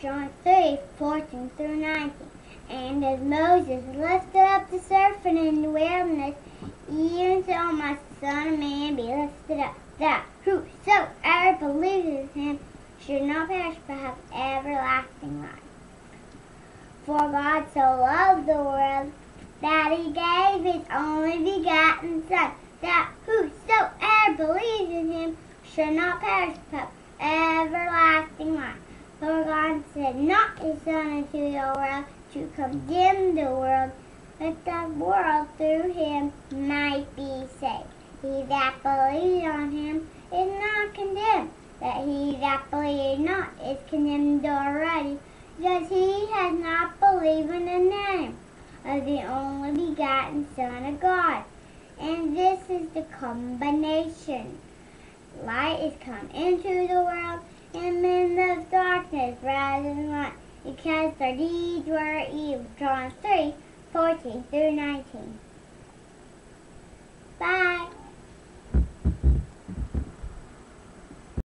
John 3:14 through 19. And as Moses lifted up the serpent in the wilderness, even so must the Son of Man be lifted up, that whosoever believes in him should not perish but have everlasting life. For God so loved the world that he gave his only begotten Son, that whosoever believes in him should not perish but have everlasting life. For God sent not his Son into the world to condemn the world, but the world through him might be saved. He that believes on him is not condemned, but he that believes not is condemned already, because he has not believed in the name of the only begotten Son of God. And this is the combination. Light is come into the world, and men love darkness rather than light, because their deeds were evil. John 3:14 through 19. Bye.